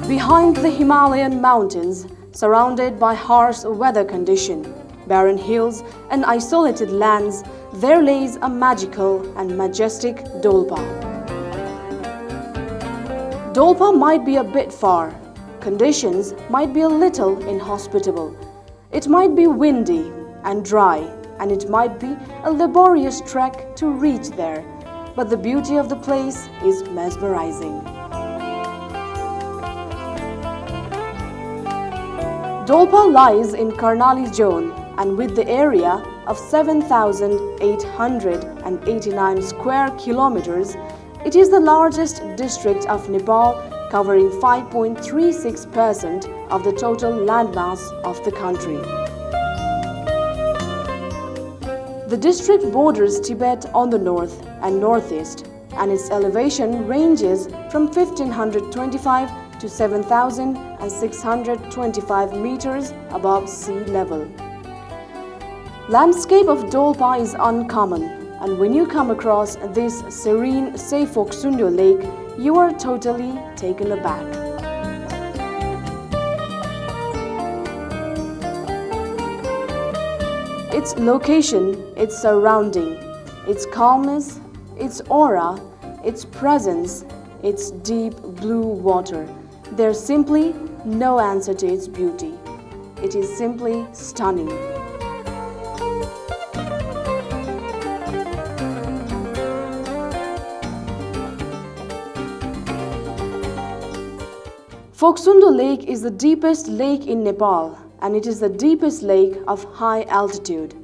Behind the Himalayan mountains, surrounded by harsh weather conditions, barren hills and isolated lands, there lays a magical and majestic Dolpa. Dolpa might be a bit far. Conditions might be a little inhospitable. It might be windy and dry, and it might be a laborious trek to reach there. But the beauty of the place is mesmerizing. Dolpa lies in Karnali zone, and with the area of 7,889 square kilometers, it is the largest district of Nepal, covering 5.36% of the total landmass of the country. The district borders Tibet on the north and northeast, and its elevation ranges from 1,525 to 7,625 meters above sea level. Landscape of Dolpa is uncommon, and when you come across this serene Foxundo lake, you are totally taken aback. Its location, its surrounding, its calmness, its aura, its presence, its deep blue water. There's simply no answer to its beauty. It is simply stunning. Foxundo Lake is the deepest lake in Nepal, and it is the deepest lake of high altitude.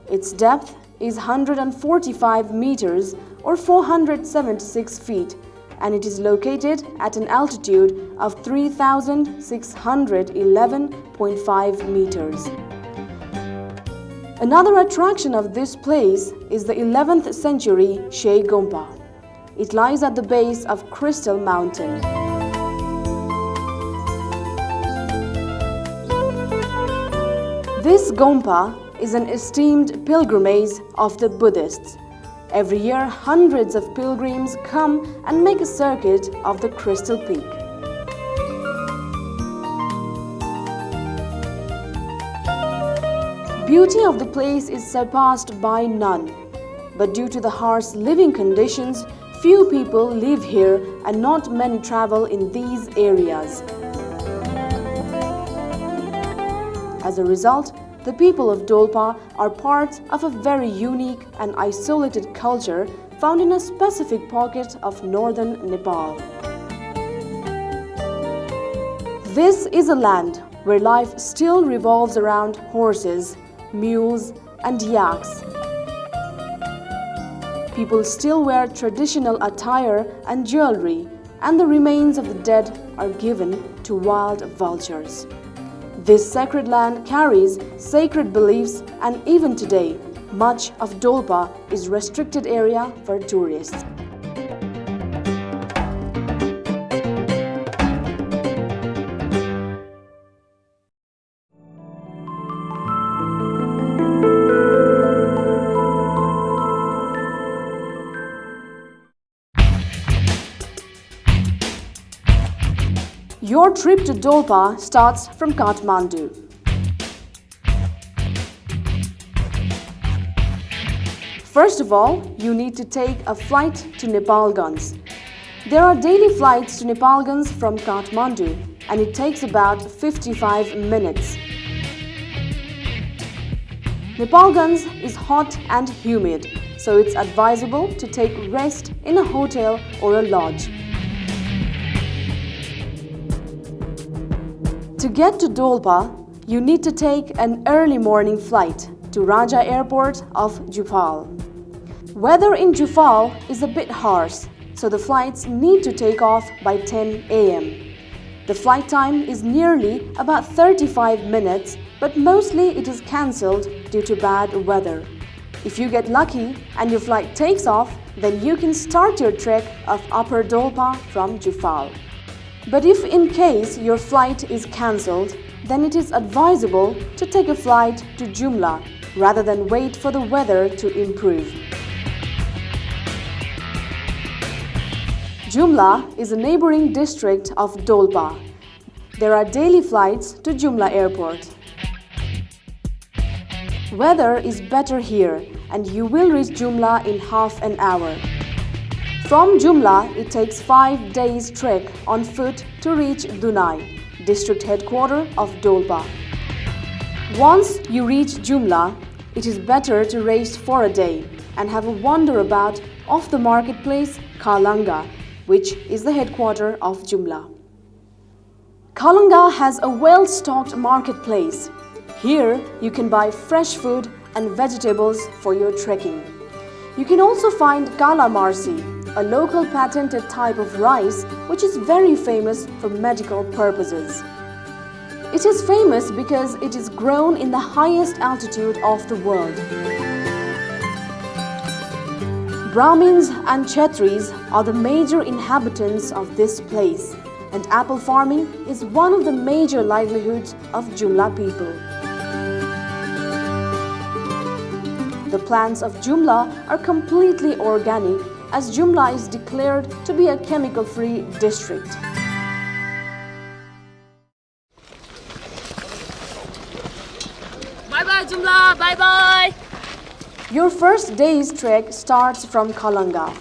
Its depth is 145 meters or 476 feet, and it is located at an altitude of 3,611.5 meters. Another attraction of this place is the 11th century Shea Gompa. It lies at the base of Crystal Mountain. This Gompa is an esteemed pilgrimage of the Buddhists. Every year, hundreds of pilgrims come and make a circuit of the Crystal Peak. Beauty of the place is surpassed by none, but due to the harsh living conditions, few people live here and not many travel in these areas. As a result, the people of Dolpa are part of a very unique and isolated culture found in a specific pocket of northern Nepal. This is a land where life still revolves around horses, mules, and yaks. People still wear traditional attire and jewelry, and the remains of the dead are given to wild vultures. This sacred land carries sacred beliefs, and even today, much of Dolpa is restricted area for tourists. Your trip to Dolpa starts from Kathmandu. First of all, you need to take a flight to Nepalganj. There are daily flights to Nepalganj from Kathmandu, and it takes about 55 minutes. Nepalganj is hot and humid, so it's advisable to take rest in a hotel or a lodge. To get to Dolpa, you need to take an early morning flight to Raja Airport of Jufal. Weather in Jufal is a bit harsh, so the flights need to take off by 10 a.m. The flight time is nearly about 35 minutes, but mostly it is cancelled due to bad weather. If you get lucky and your flight takes off, then you can start your trek of Upper Dolpa from Jufal. But if in case your flight is cancelled, then it is advisable to take a flight to Jumla rather than wait for the weather to improve. Jumla is a neighboring district of Dolpa, There are daily flights to Jumla Airport. Weather is better here and you will reach Jumla in half an hour. From Jumla, it takes 5 days trek on foot to reach Dunai, district headquarters of Dolpa. Once you reach Jumla, it is better to rest for a day and have a wander about of the marketplace Khalanga, which is the headquarters of Jumla. Khalanga has a well-stocked marketplace. Here, you can buy fresh food and vegetables for your trekking. You can also find Kala Marsi, a local patented type of rice which is very famous for medical purposes. It is famous because it is grown in the highest altitude of the world. Brahmins and Kshatris are the major inhabitants of this place, and apple farming is one of the major livelihoods of Jumla people. The plants of Jumla are completely organic as Jumla is declared to be a chemical-free district. Bye-bye Jumla, bye-bye! Your first day's trek starts from Khalanga,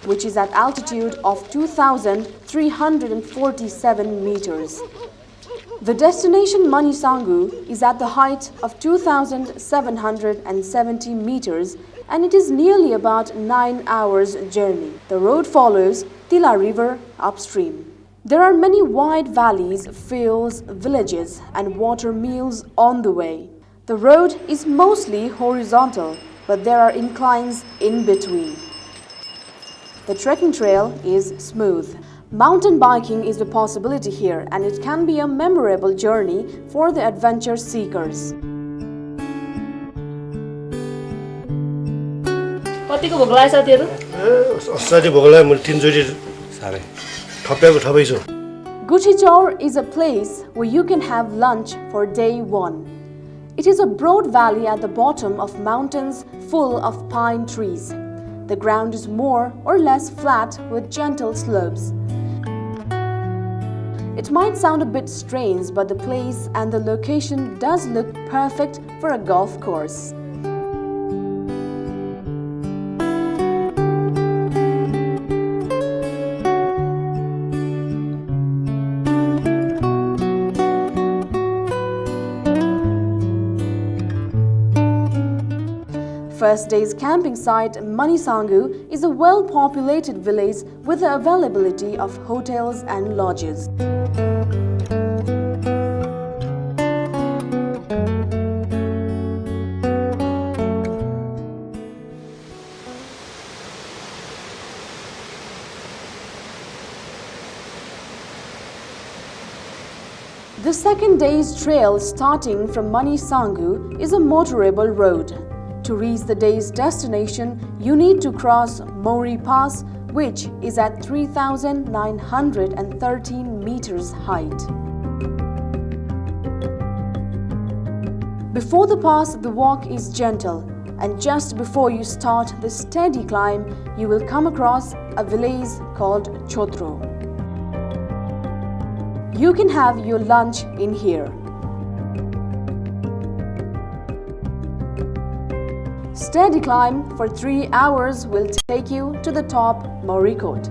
which is at altitude of 2,347 meters. The destination Manisangu is at the height of 2,770 meters and it is nearly about 9 hours journey. The road follows Tila River upstream. There are many wide valleys, fields, villages and water mills on the way. The road is mostly horizontal, but there are inclines in between. The trekking trail is smooth. Mountain biking is a possibility here and it can be a memorable journey for the adventure seekers. कतिको भोक लाग्यो साथीहरु? असाध्यै भोक लाग्यो मैले 3 चोटी सारे थप्याको थपै छु. Guchichor is a place where you can have lunch for day 1. It is a broad valley at the bottom of mountains full of pine trees. The ground is more or less flat with gentle slopes. It might sound a bit strange, but the place and the location does look perfect for a golf course. First day's camping site, Manisangu, is a well-populated village with the availability of hotels and lodges. The second day's trail starting from Manisangu is a motorable road. To reach the day's destination, you need to cross Mori Pass, which is at 3,913 meters height. Before the pass, the walk is gentle, and just before you start the steady climb, you will come across a village called Chotro. You can have your lunch in here. Steady climb for 3 hours will take you to the top Morikot.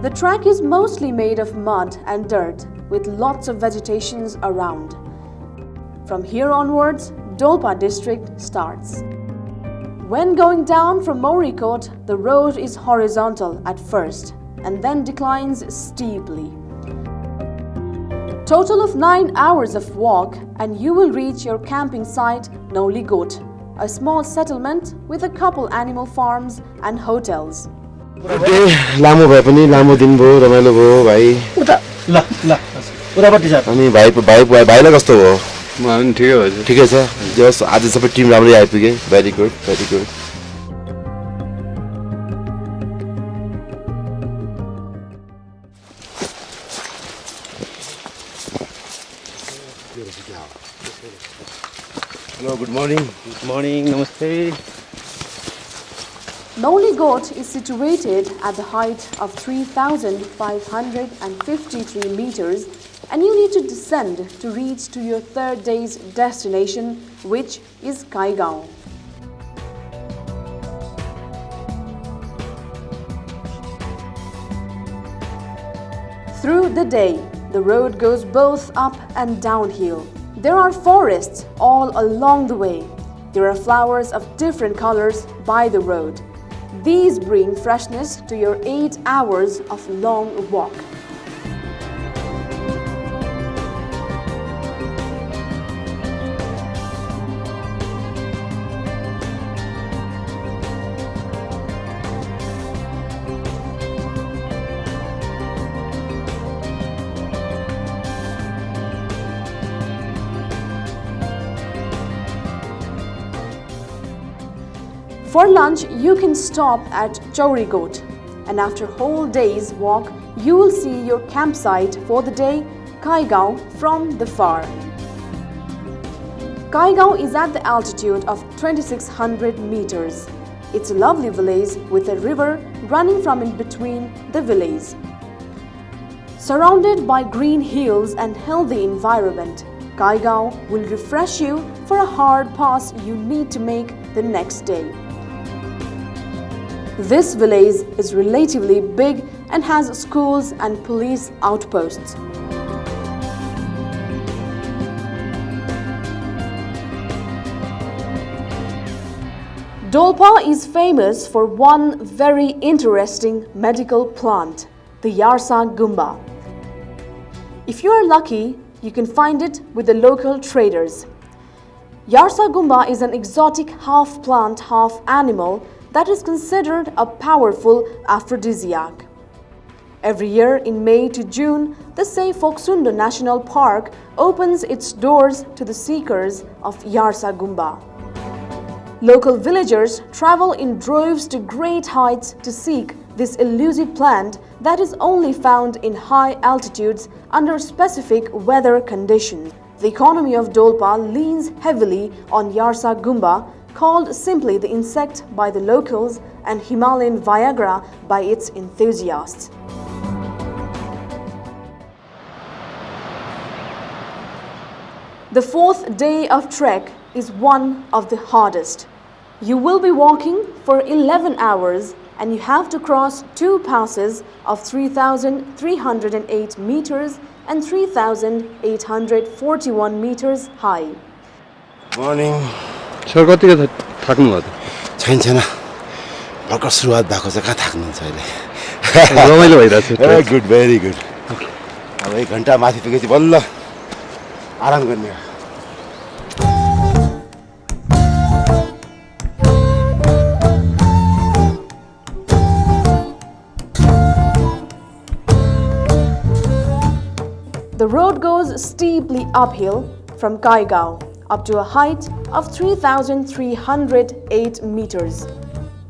The track is mostly made of mud and dirt with lots of vegetations around. From here onwards, Dolpa district starts. When going down from Morikot, the road is horizontal at first and then declines steeply. Total of 9 hours of walk and you will reach your camping site Nauligot, a small settlement with a couple animal farms and hotels. लामो भए पनि लामो दिन भयो रमाइलो भयो भाइ उता ल ल उतापट्टि छ अनि भाइलाई कस्तो भयो म पनि ठिकै हो ठिकै छ जस आज सबै टिम राम्रै आइपुगे very good very good hello good morning morning नमस्ते Mauligot is situated at the height of 3,553 meters, and you need to descend to reach to your third day's destination, which is Kaigao. Through the day, the road goes both up and downhill. There are forests all along the way. There are flowers of different colors by the road. These bring freshness to your 8 hours of long walk. For lunch, you can stop at Chaurigot, and after a whole day's walk, you will see your campsite for the day, Kaigao, from the far. Kaigao is at the altitude of 2,600 meters. It's a lovely village with a river running from in between the village. Surrounded by green hills and healthy environment, Kaigao will refresh you for a hard pass you need to make the next day. This village is relatively big and has schools and police outposts. Dolpa is famous for one very interesting medical plant, the Yarsa Gumba. If you are lucky, you can find it with the local traders. Yarsa Gumba is an exotic half plant, half animal that is considered a powerful aphrodisiac. Every year in May to June, the Say Foksundo National Park opens its doors to the seekers of Yarsa Gumba. Local villagers travel in droves to great heights to seek this elusive plant that is only found in high altitudes under specific weather conditions. The economy of Dolpa leans heavily on Yarsa Gumba, called simply the insect by the locals and Himalayan Viagra by its enthusiasts. The fourth day of trek is one of the hardest. You will be walking for 11 hours and you have to cross 2 passes of 3,308 meters and 3,841 meters high. Morning. Sir कतिको थाक्नु भयो त छैन भर्खर सुरुवात भएको छ कहाँ थाक्नुहुन्छ अहिले रमाइलो भइरहेछ गुड भेरी गुड अब 1 घण्टा माथि पुगेपछि बल्ल आराम गर्ने हो The road goes steeply uphill from Kaigao up to a height of 3,308 meters.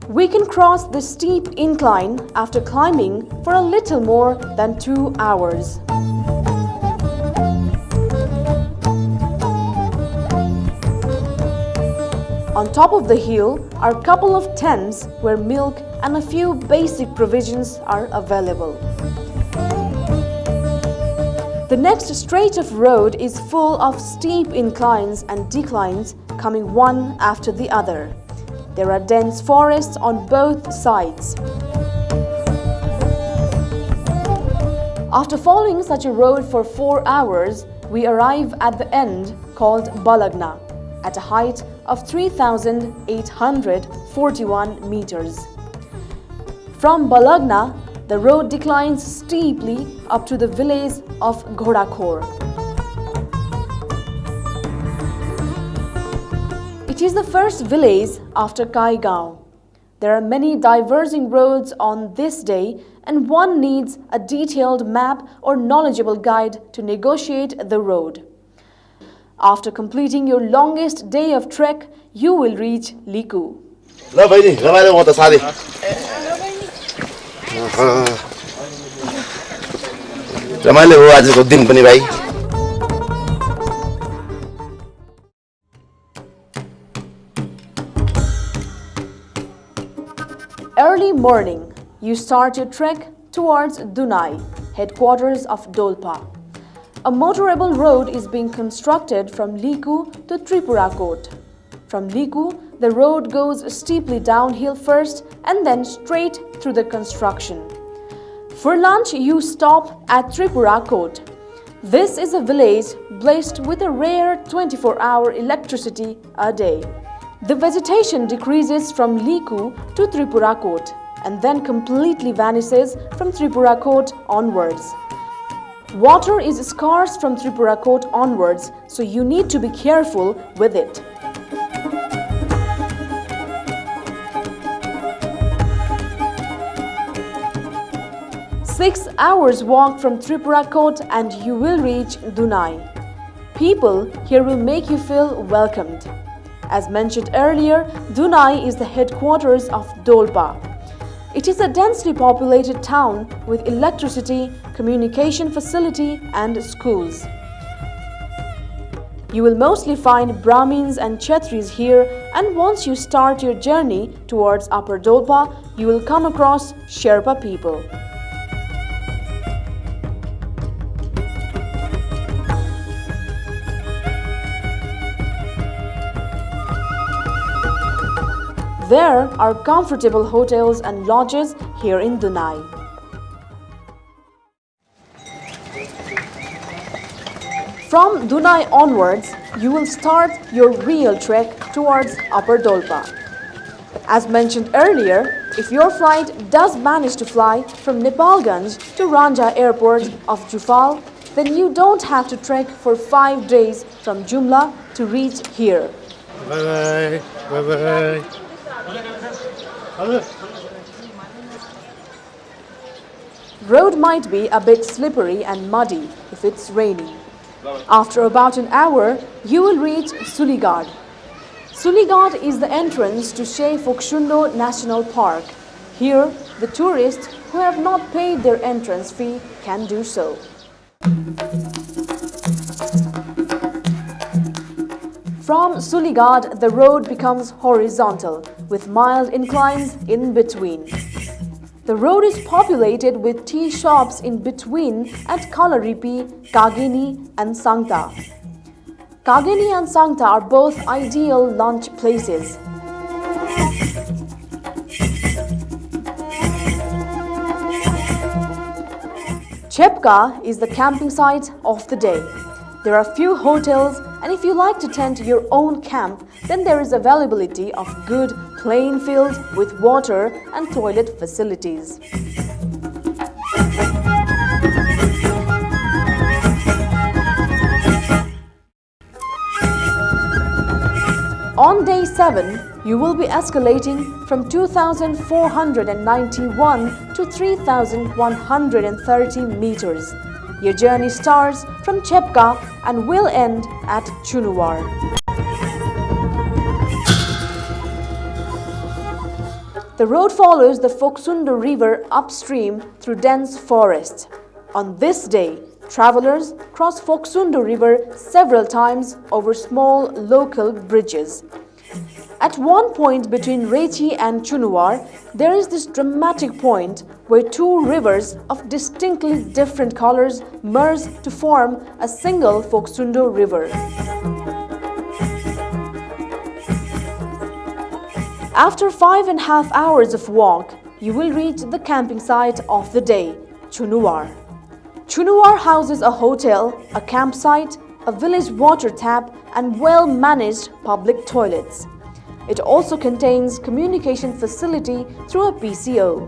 We can cross the steep incline after climbing for a little more than 2 hours. On top of the hill are a couple of tents where milk and a few basic provisions are available. The next stretch of road is full of steep inclines and declines coming one after the other. There are dense forests on both sides. After following such a road for 4 hours, we arrive at the end called Balagna at a height of 3,841 meters. From Balagna, the road declines steeply up to the village of Ghodakhor. It is the first village after Kaigao. There are many diverging roads on this day, and one needs a detailed map or knowledgeable guide to negotiate the road. After completing your longest day of trek, you will reach Liku. ल बहिनी रमाइलो म त साथी रमाइलो हो आजको दिन पनि भाइ morning, you start your trek towards Dunai, headquarters of Dolpa. A motorable road is being constructed from Liku to Tripurakot. From Liku, the road goes steeply downhill first and then straight through the construction. For lunch, you stop at Tripurakot. This is a village blessed with a rare 24-hour electricity a day. The vegetation decreases from Liku to Tripurakot and then completely vanishes from Tripurakot onwards. Water is scarce from Tripurakot onwards, so you need to be careful with it. Six hours walk from Tripurakot and you will reach Dunai. People here will make you feel welcomed. As mentioned earlier, Dunai is the headquarters of Dolpa. It is a densely populated town with electricity, communication facility and schools. You will mostly find Brahmins and Kshatris here, and once you start your journey towards Upper Dolpa, you will come across Sherpa people. There are comfortable hotels and lodges here in Dunai. From Dunai onwards, you will start your real trek towards Upper Dolpa. As mentioned earlier, if your flight does manage to fly from Nepalganj to Ranja Airport of Jufal, then you don't have to trek for 5 days from Jumla to reach here. Bye-bye. Bye-bye. Road might be a bit slippery and muddy if it's raining. After about an hour, you will reach Suligad. Suligad is the entrance to Shey Fokshundo National Park. Here, the tourists who have not paid their entrance fee can do so. From Suligad, the road becomes horizontal, with mild inclines in between. The road is populated with tea shops in between at Kalaripi, Kageni and Shanta. Kageni and Shanta are both ideal lunch places. Chepka is the camping site of the day. There are few hotels, and if you like to tent your own camp, then there is availability of good plain fields with water and toilet facilities. On day 7, you will be escalating from 2,491 to 3,130 meters. Your journey starts from Chepka and will end at Chunuwar. The road follows the Foksundo River upstream through dense forest. On this day, travelers cross Foksundo River several times over small local bridges. At one point between Rechi and Chunuwar, there is this dramatic point where two rivers of distinctly different colors merge to form a single Foksundo River. After 5.5 hours of walk, you will reach the camping site of the day, Chunuwar. Chunuwar houses a hotel, a campsite, a village water tap, and well-managed public toilets. It also contains communication facility through a PCO.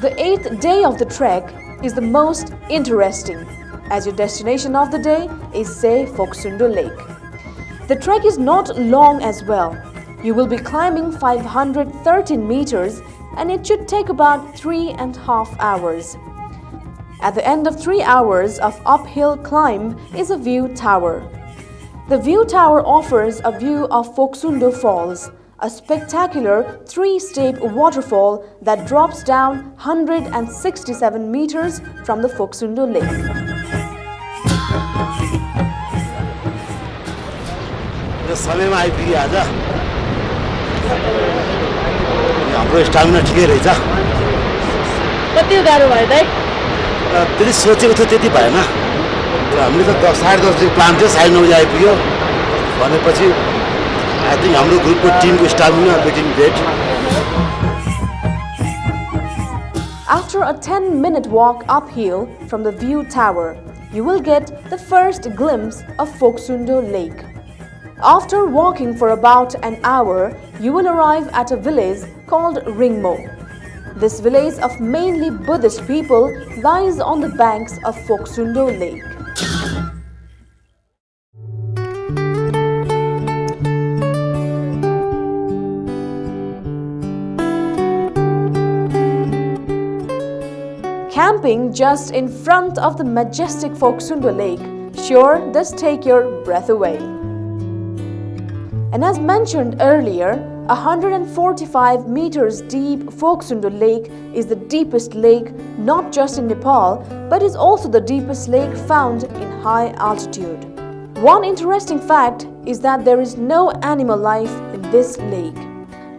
The 8th day of the trek is the most interesting, as your destination of the day is Say Foksundo Lake. The trek is not long as well. You will be climbing 513 meters and it should take about 3.5 hours. At the end of 3 hours of uphill climb is a view tower. The view tower offers a view of Foksundo Falls, a spectacular three-step waterfall that drops down 167 meters from the Phoksundo Lake. समयमा आइपुग्यो आज हाम्रो stamina ठिकै रहेछ कति गाह्रो भयो दाइ त्यति सोचेको थियो त्यति भएन हामीले त 10:30 बजे प्लान थियो 9:30 बजे आइपुग्यो भनेपछि आई थिंक हाम्रो ग्रुपको Timko stamina beating great After a 10-minute walk uphill from the view tower, you will get the first glimpse of Phoksundo Lake. After walking for about an hour, you will arrive at a village called Ringmo. This village of mainly Buddhist people lies on the banks of Phoksundo Lake. Camping just in front of the majestic Phoksundo Lake sure does take your breath away. And as mentioned earlier, 145 meters deep Phoksundo Lake is the deepest lake not just in Nepal, but is also the deepest lake found in high altitude. One interesting fact is that there is no animal life in this lake.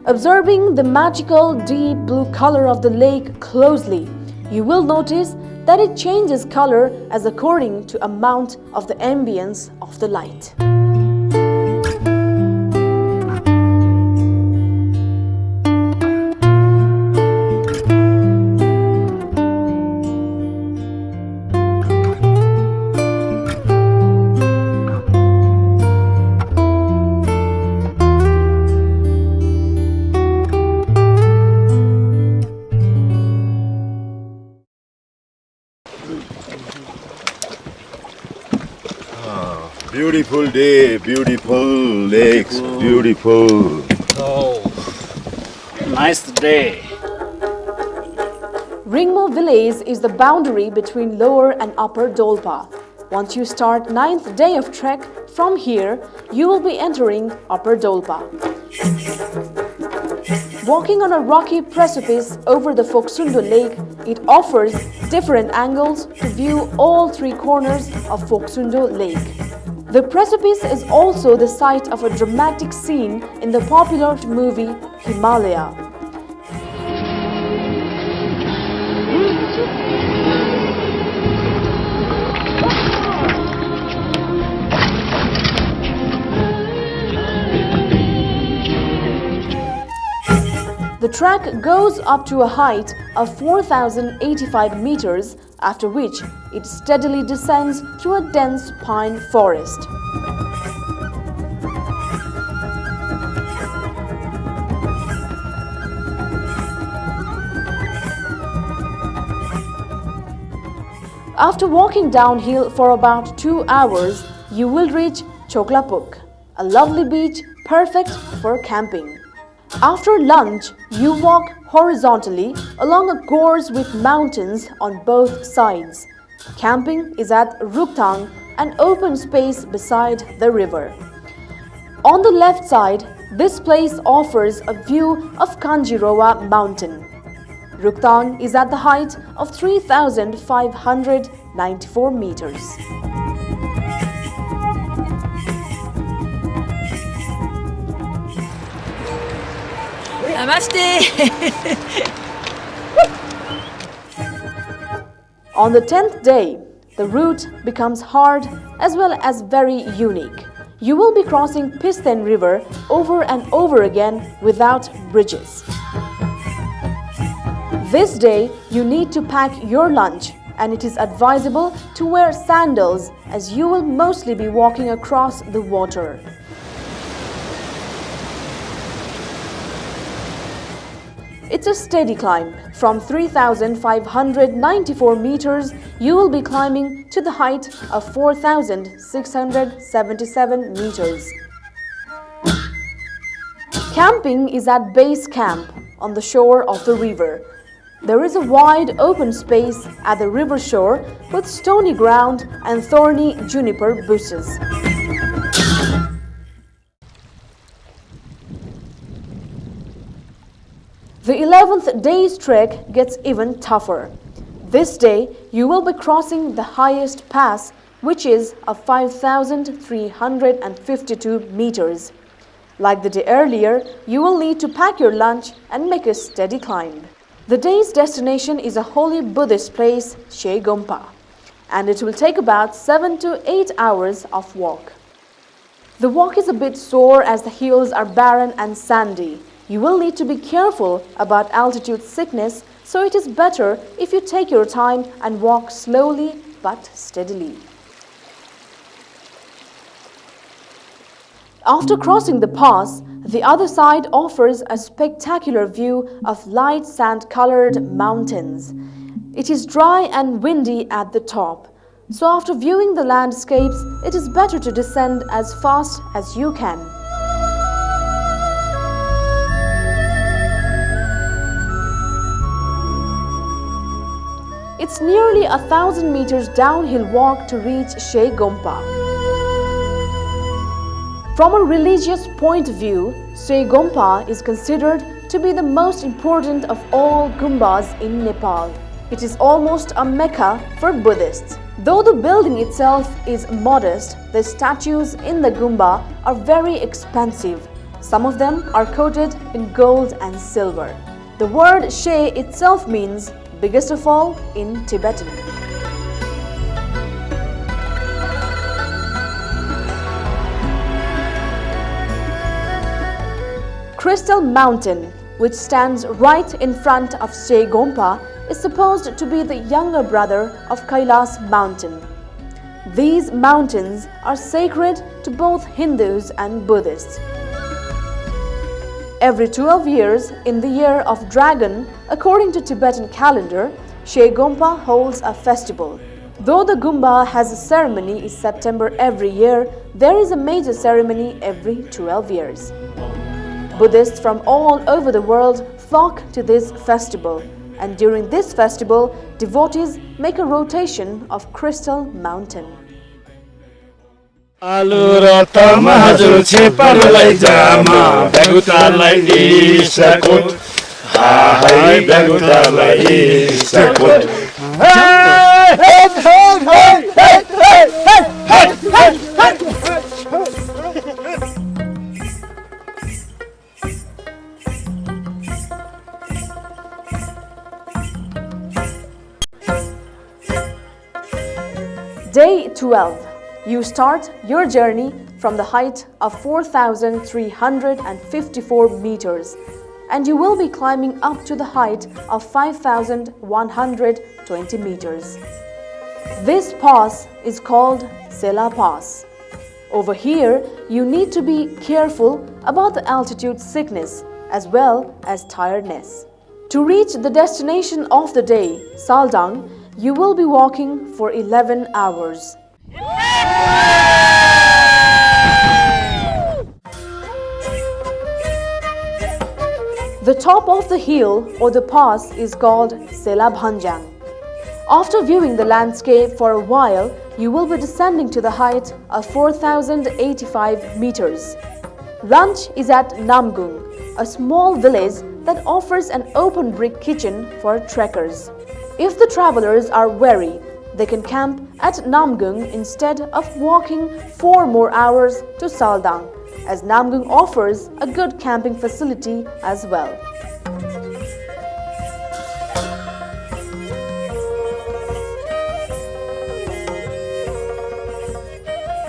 Observing the magical deep blue color of the lake closely, you will notice that it changes color as according to amount of the ambience of the light. Beautiful day, beautiful lakes, beautiful. Oh, nice day. Ringmo village is the boundary between Lower and Upper Dolpa. Once you start 9th day of trek from here, you will be entering Upper Dolpa. Walking on a rocky precipice over the Phoksundo Lake, it offers different angles to view all three corners of Phoksundo Lake. The precipice is also the site of a dramatic scene in the popular movie Himalaya. The track goes up to a height of 4,085 meters, after which it steadily descends through a dense pine forest. After walking downhill for about 2 hours, you will reach Choklapuk, a lovely beach perfect for camping. After lunch, you walk horizontally along a gorge with mountains on both sides. Camping is at Ruktang, an open space beside the river. On the left side, this place offers a view of Kanjirowa mountain. Ruktang is at the height of 3,594 meters. Namaste. On the 10th day, the route becomes hard as well as very unique. You will be crossing Pisten River over and over again without bridges. This day, you need to pack your lunch, and it is advisable to wear sandals as you will mostly be walking across the water. It's a steady climb. From 3,594 meters, you will be climbing to the height of 4,677 meters. Camping is at base camp on the shore of the river. There is a wide open space at the river shore with stony ground and thorny juniper bushes. The 11th day's trek gets even tougher. This day, you will be crossing the highest pass, which is of 5,352 meters. Like the day earlier, you will need to pack your lunch and make a steady climb. The day's destination is a holy Buddhist place, She Gompa, and it will take about 7 to 8 hours of walk. The walk is a bit sore as the hills are barren and sandy. You will need to be careful about altitude sickness, so it is better if you take your time and walk slowly but steadily. After crossing the pass, the other side offers a spectacular view of light sand-colored mountains. It is dry and windy at the top, so after viewing the landscapes, it is better to descend as fast as you can. It's nearly 1,000 meters downhill walk to reach She Gompa. From a religious point of view, She Gompa is considered to be the most important of all Gumbas in Nepal. It is almost a Mecca for Buddhists. Though the building itself is modest, the statues in the Gumba are very expensive. Some of them are coated in gold and silver. The word She itself means biggest of all in Tibetan. Crystal Mountain, which stands right in front of She Gompa, is supposed to be the younger brother of Kailas Mountain. These mountains are sacred to both Hindus and Buddhists. Every 12 years, in the year of Dragon, according to Tibetan calendar, She Gompa holds a festival. Though the Gumba has a ceremony in September every year, there is a major ceremony every 12 years. Buddhists from all over the world flock to this festival, and during this festival, devotees make a rotation of Crystal Mountain. आलु र तमाजुर छेपारलाई जामा बेगुतालाई इसकोट हाय बेगुतालाई इसकोट Day 12. You start your journey from the height of 4,354 meters, and you will be climbing up to the height of 5,120 meters. This pass is called Sela Pass. Over here, you need to be careful about the altitude sickness as well as tiredness. To reach the destination of the day, Saldang, you will be walking for 11 hours. The top of the hill or the pass is called Sela Bhanjang. After viewing the landscape for a while, you will be descending to the height of 4,085 meters. Lunch is at Namgung, a small village that offers an open brick kitchen for trekkers. If the travelers are weary, they can camp at Namgung instead of walking 4 more hours to Saldang, as Namgung offers a good camping facility as well.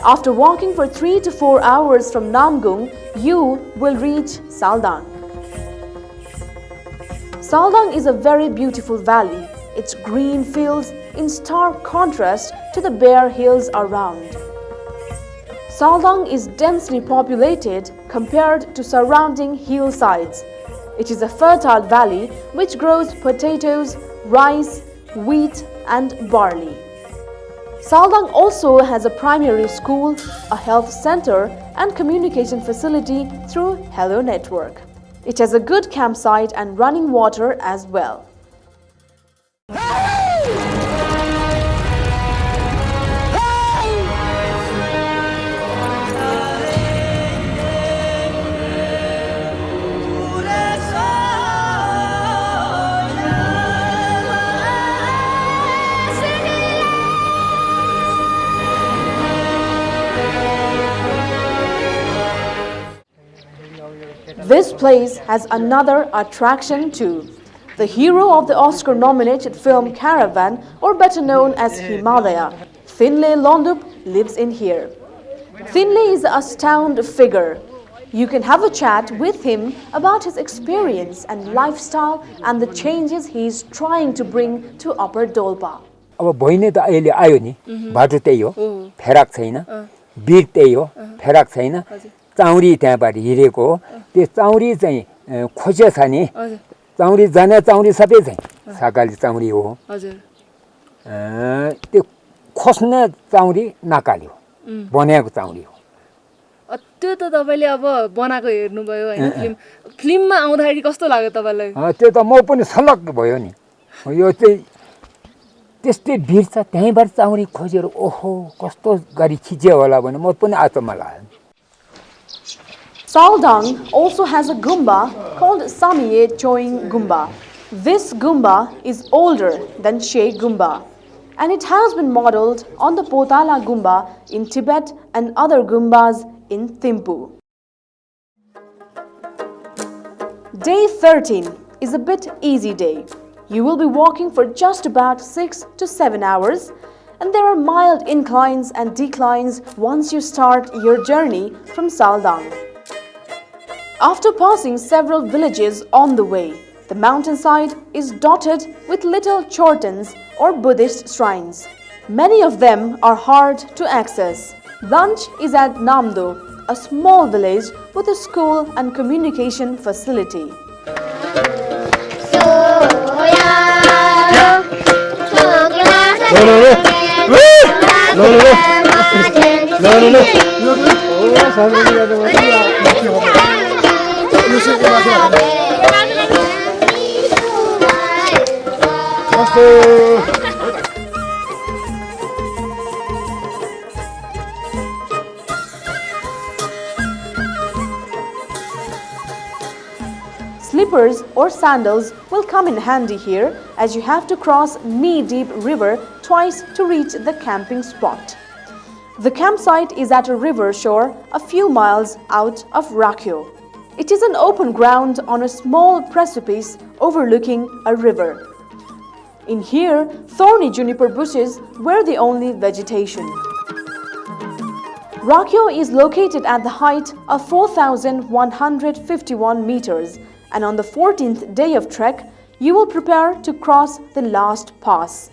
After walking for 3 to 4 hours from Namgung, you will reach Saldang. Saldang is a very beautiful valley. Its green fields in stark contrast to the bare hills around. Saldang is densely populated compared to surrounding hillsides. It is a fertile valley which grows potatoes, rice, wheat and barley. Saldang also has a primary school, a health center and communication facility through Hello Network. It has a good campsite and running water as well. This place has another attraction too. The hero of the Oscar-nominated film Caravan, or better known as Himalaya, Finlay Londup, lives in here. Finlay is a astounding figure. You can have a chat with him about his experience and lifestyle and the changes he is trying to bring to Upper Dolpa. अब भइने त अहिले आयो नि बाटो त्यही हो फेराक छैन बिर त्यही हो फेराक छैन चाउरी त्यहाँबाट हिरेको हो त्यो चाउरी चाहिँ खोज्यो छ नि चाउरी जाने चाउरी सबै चाहिँ साकाली चाउरी हो हजुर त्यो खोज्ने चाउरी नाकाली हो बनाएको चाउरी हो त्यो त तपाईले अब बनाएको हेर्नुभयो हैन फिल्ममा आउँदाखेरि कस्तो लाग्यो तपाईलाई त्यो त म पनि छलक भयो नि यो चाहिँ त्यस्तै भिर छ त्यहीँबाट चाउरी खोजेर ओहो कस्तो गरी खिच्यो होला भने म पनि आत्मा लाग्यो Saldang also has a Gumba called Samiye Choing Gumba. This Gumba is older than She Gumba, and it has been modeled on the Potala Gumba in Tibet and other Gumbas in Thimphu. Day 13 is a bit easy day. You will be walking for just about 6 to 7 hours, and there are mild inclines and declines once you start your journey from Saldang. After passing several villages on the way, the mountainside is dotted with little chortans or Buddhist shrines. Many of them are hard to access. Lunch is at Namdo, a small village with a school and communication facility. Slippers or sandals will come in handy here, as you have to cross knee-deep river twice to reach the camping spot. The campsite is at a river shore a few miles out of Rakyo. It is an open ground on a small precipice overlooking a river. In here, thorny juniper bushes were the only vegetation. Rakyo is located at the height of 4,151 meters, and on the 14th day of trek, you will prepare to cross the last pass.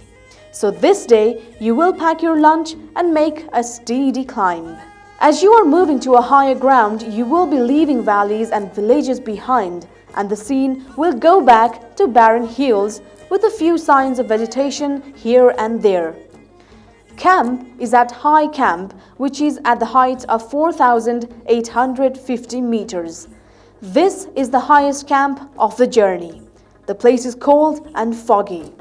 So this day, you will pack your lunch and make a steady climb. As you are moving to a higher ground, you will be leaving valleys and villages behind, and the scene will go back to barren hills with a few signs of vegetation here and there. Camp is at High Camp, which is at the height of 4,850 meters. This is the highest camp of the journey. The place is cold and foggy.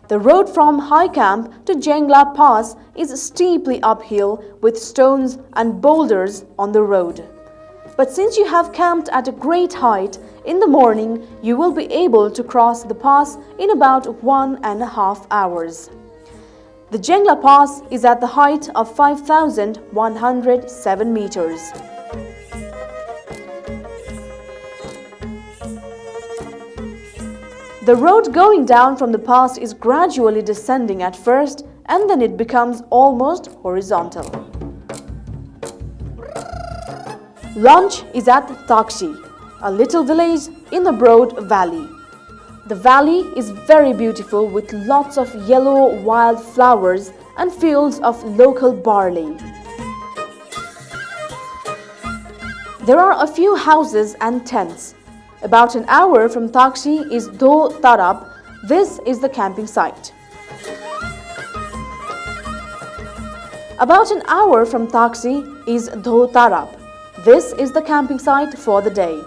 The road from High Camp to Jengla Pass is steeply uphill with stones and boulders on the road. But since you have camped at a great height, in the morning you will be able to cross the pass in about 1.5 hours. The Jengla Pass is at the height of 5,107 meters. The road going down from the pass is gradually descending at first, and then it becomes almost horizontal. Lunch is at Takshi, a little village in the broad valley. The valley is very beautiful with lots of yellow wild flowers and fields of local barley. There are a few houses and tents. About an hour from Takshi is Do Tarap. This is the camping site. About an hour from Takshi is Do Tarap. This is the camping site for the day.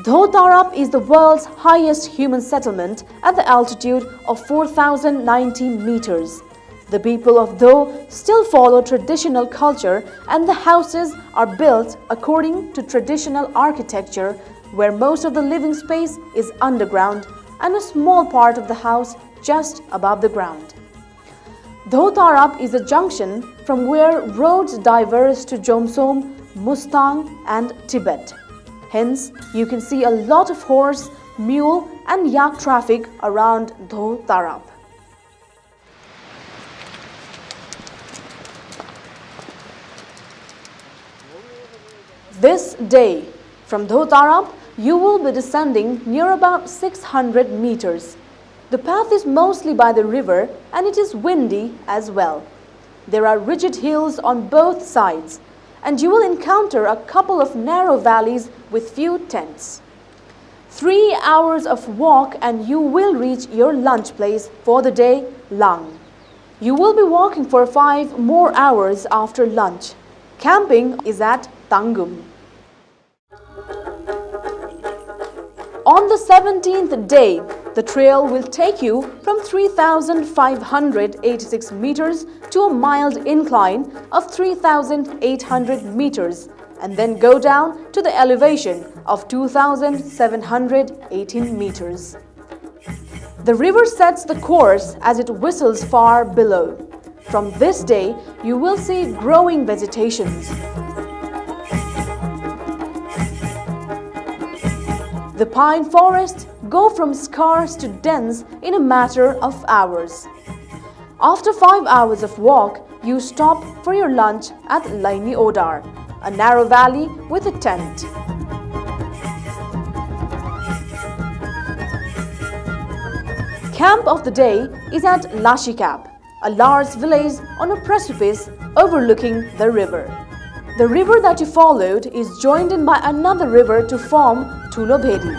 Do Tarap is the world's highest human settlement at the altitude of 4,090 meters. The people of Do still follow traditional culture, and the houses are built according to traditional architecture, where most of the living space is underground and a small part of the house just above the ground. Tarap is a junction from where roads diverge to Jomsom, Mustang and Tibet. Hence, you can see a lot of horse, mule and yak traffic around Tarap. This day, from Tarap, you will be descending near about 600 meters. The path is mostly by the river and it is windy as well. There are rigid hills on both sides and you will encounter a couple of narrow valleys with few tents. 3 hours of walk and you will reach your lunch place for the day, Lang. You will be walking for 5 more hours after lunch. Camping is at Tangum. On the 17th day, the trail will take you from 3,586 meters to a mild incline of 3,800 meters and then go down to the elevation of 2,718 meters. The river sets the course as it whistles far below. From this day, you will see growing vegetations. The pine forests go from scarce to dense in a matter of hours. After 5 hours of walk, you stop for your lunch at Laini Odar, a narrow valley with a tent. Camp of the day is at Lashikap, a large village on a precipice overlooking the river. The river that you followed is joined in by another river to form Tulobhedi.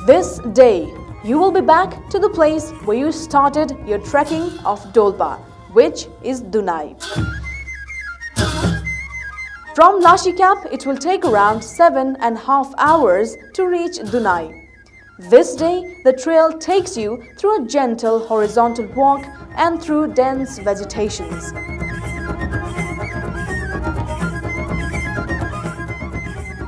This day, you will be back to the place where you started your trekking of Dolpa, which is Dunai. From Lashikap, it will take around 7.5 hours to reach Dunai. This day, the trail takes you through a gentle horizontal walk and through dense vegetations.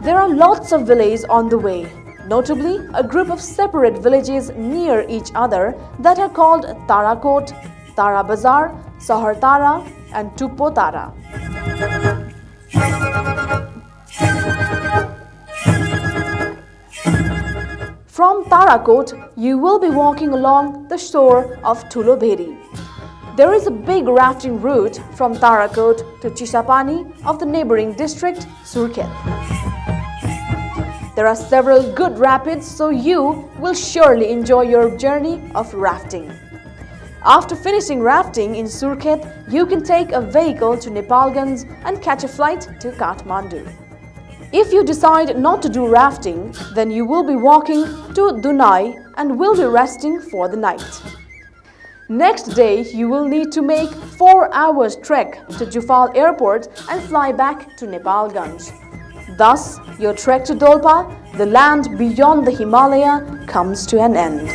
There are lots of villages on the way, notably a group of separate villages near each other that are called Tarakot, Tara Bazar, Sahartara and Tupotara. From Tarakot, you will be walking along the shore of Tulobhedi. There is a big rafting route from Tarakot to Chisapani of the neighboring district, Surkhet. There are several good rapids, so you will surely enjoy your journey of rafting. After finishing rafting in Surkhet, you can take a vehicle to Nepalganj and catch a flight to Kathmandu. If you decide not to do rafting, then you will be walking to Dunai and will be resting for the night. Next day, you will need to make 4 hours trek to Jufal airport and fly back to Nepalganj. Thus, your trek to Dolpa, the land beyond the Himalaya, comes to an end.